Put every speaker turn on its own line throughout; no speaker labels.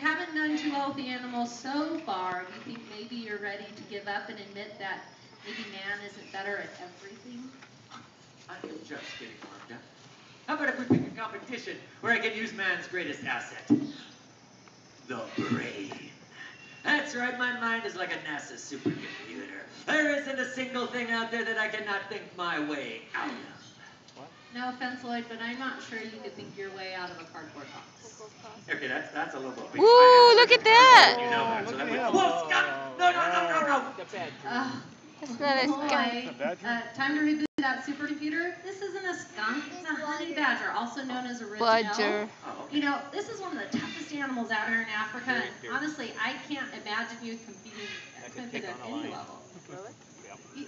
haven't done too well with the animals so far. Do you think maybe you're ready to give up and admit that maybe man isn't better at everything?
I am just getting warmed up. How about if we pick a competition where I can use man's greatest asset? The brain. That's right, my mind is like a NASA supercomputer. There isn't a single thing out there that I cannot think my way out of.
What? No offense, Lloyd, but I'm not sure you could think your way out of a cardboard box.
Okay, that's a little bit.
Woo, look at that!
You know that, so that whoa, Scott! No!
That's
not a skunk.
Time to reboot that supercomputer. This isn't a skunk, it's a honey badger, also known as a ridgebill.
Badger.
You know, this is one of the toughest animals out here in Africa, and honestly, I can't imagine you competing with it at any level. Really?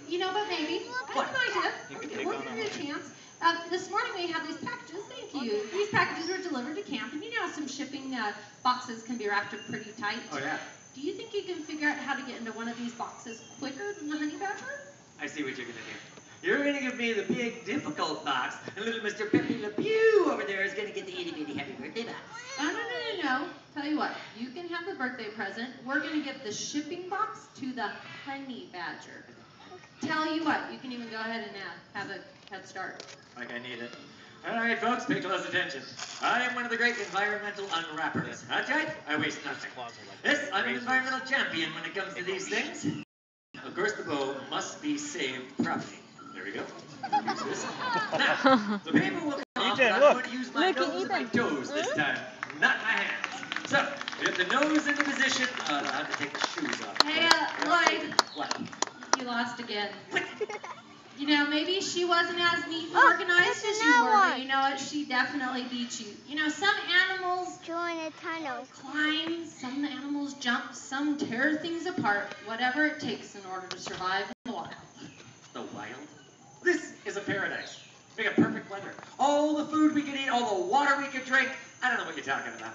You know, but maybe. I have an idea. We'll give you a chance. This morning we have these packages. Thank you. These packages were delivered to camp, and you know some shipping boxes can be wrapped up pretty tight.
Oh, yeah.
Do you think you can figure out how to get into one of these boxes quicker than the honey badger?
I see what you're going to do. You're going to give me the big, difficult box, and little Mr. Pepe Le Pew over there is going to get the itty-bitty happy birthday box.
No. Tell you what, you can have the birthday present. We're going to get the shipping box to the honey badger. Tell you what, you can even go ahead and have a head start.
Like I need it. All right, folks, pay close attention. I am one of the great environmental unwrappers. That's right, I waste nothing. Yes, I'm an environmental champion when it comes to these things. Of course, the bow must be saved properly. There we go. Use this. Now, the paper will come off, but I'm going to use my nose and my toes this time, not my hands. So, get the nose into position. I'll have to take the shoes off.
Hey, Lloyd.
What?
You lost again. You know, maybe she wasn't as neat and organized as you were, but you know what? She definitely beat you. You know, some animals
join a tunnel,
climb, some animals jump, some tear things apart, whatever it takes in order to survive in the wild.
The wild? This is a paradise. We got perfect weather. All the food we could eat, all the water we could drink. I don't know what you're talking about.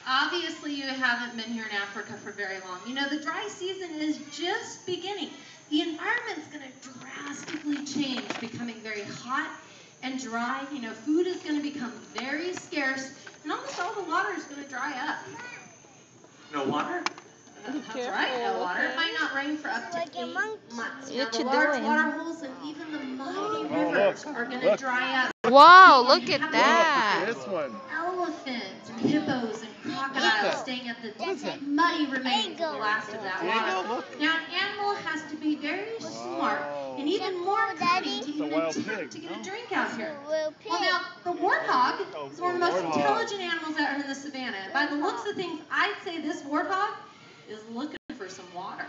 Obviously, you haven't been here in Africa for very long. You know, the dry season is just beginning. The environment's going to drastically change, becoming very hot and dry. You know, food is going to become very scarce, and almost all the water is going to dry up.
No water?
That's right, no water. It might not rain for up to 8 months. Now, the
you
large
doing?
water holes and even the mighty rivers are going to dry up.
Wow, look at that.
This one.
Elephants and hippos and crocodiles staying at the muddy remains of the last of that water. Now, an animal has to be very smart and even more cunning to even attempt to get a drink out here. Well, now, the warthog is one of the most intelligent animals out here in the savannah. By the looks of things, I'd say this warthog is looking for some water.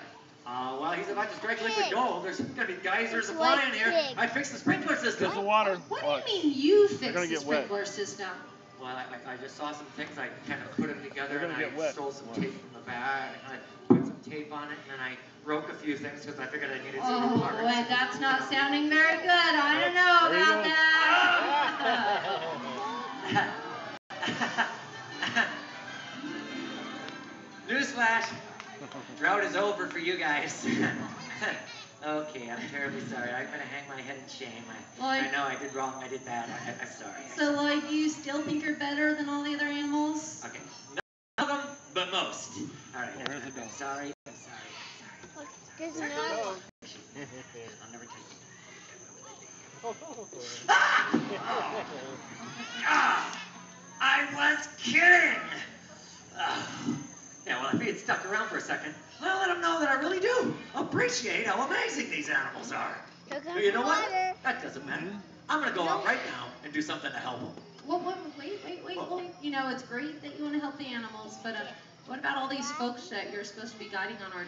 Well, he's about to strike liquid gold. There's going to be geysers flying here. I fixed the sprinkler system.
There's the water.
What do you mean you fixed the sprinkler system?
Well, I just saw some things. I kind of put them together, and I
wet.
stole some tape from the bag. And I put some tape on it, and then I broke a few things because I figured I needed some new parts.
Oh, boy, that's not sounding very good. I don't know about that.
Newsflash. Drought is over for you guys. Okay, I'm terribly sorry. I'm going to hang my head in shame. I know I did wrong. I did bad. I'm sorry.
So, Lloyd, do you still think you're better than all the other animals?
Okay. None of them, but most. All right. I'm sorry. I'm sorry.
There's another one.
I'll never tell you. I was kidding. Yeah, well, if he had stuck around for a second, I'll let him know that I really do appreciate how amazing these animals are. But you know what? That doesn't matter. I'm going to go out right now and do something to help them.
Well, wait, Lloyd. You know, it's great that you want to help the animals, but what about all these folks that you're supposed to be guiding on our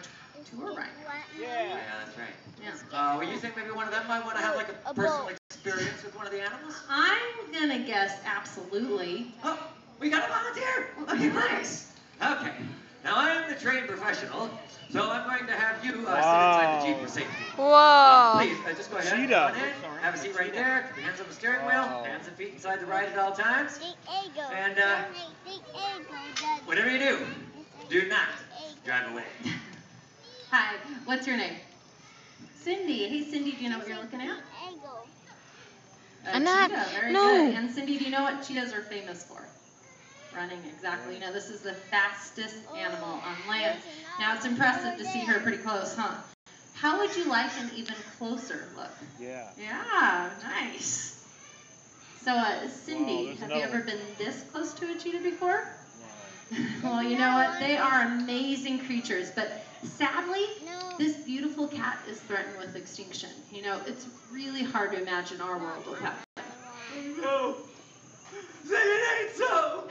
tour right now?
Yeah, that's right.
Yeah.
Well, you think maybe one of them might want to have like a personal experience with one of the animals?
I'm going to guess absolutely.
Oh, we got a volunteer. Okay, nice. Okay. Now, I'm the trained professional, so I'm going to have you sit inside the Jeep for safety.
Whoa.
Please, just go ahead. Come on in. Have a seat right there. Keep your hands on the steering wheel. Hands and feet inside the ride at all times. And whatever you do not drive away.
Hi, what's your name? Cindy. Hey, Cindy, do you know what you're looking at?
I'm not.
Cheetah. Very
No.
good. And Cindy, do you know what cheetahs are famous for? running, exactly. You know, this is the fastest animal on land. Now, it's impressive to see her pretty close, huh? How would you like an even closer look?
Yeah.
Yeah, nice. So, Cindy, have you ever been this close to a cheetah before? Well, you know what? They are amazing creatures, but sadly, this beautiful cat is threatened with extinction. You know, it's really hard to imagine our world without them.
No! Say it ain't so!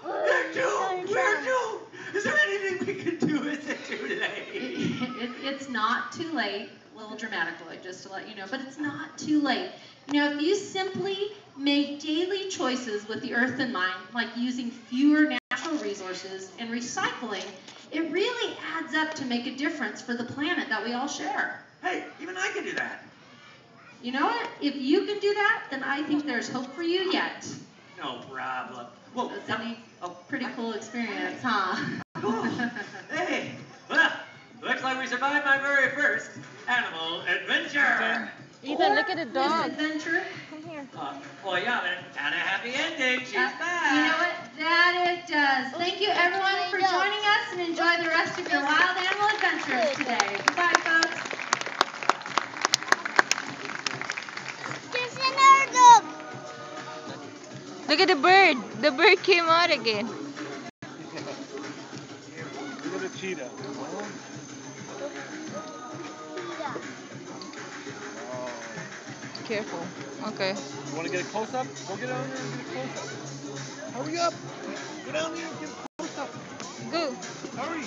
They're doomed! We're doomed! Is there anything we can do? Is it too late?
It's not too late. A little dramatically, just to let you know, but it's not too late. You know, if you simply make daily choices with the earth in mind, like using fewer natural resources and recycling, it really adds up to make a difference for the planet that we all share.
Hey, even I can do that.
You know what? If you can do that, then I think there's hope for you yet.
No problem. Whoa,
Cindy, pretty cool experience, huh?
Cool. Hey, well, looks like we survived my very first animal adventure.
Ethan, look at the dog.
Adventure.
Come here.
Oh yeah, but it had a happy ending. She's back.
You know what? That it does. Thank you everyone for joining us, and enjoy the rest of your wild animal adventures today. Goodbye, folks.
There's another dog.
Look at the bird. The bird came out again.
Look at the cheetah.
Careful. Okay.
You want to get a close-up? Go get down there and get a close-up. Hurry up. Go down there and get a close-up.
Go.
Hurry.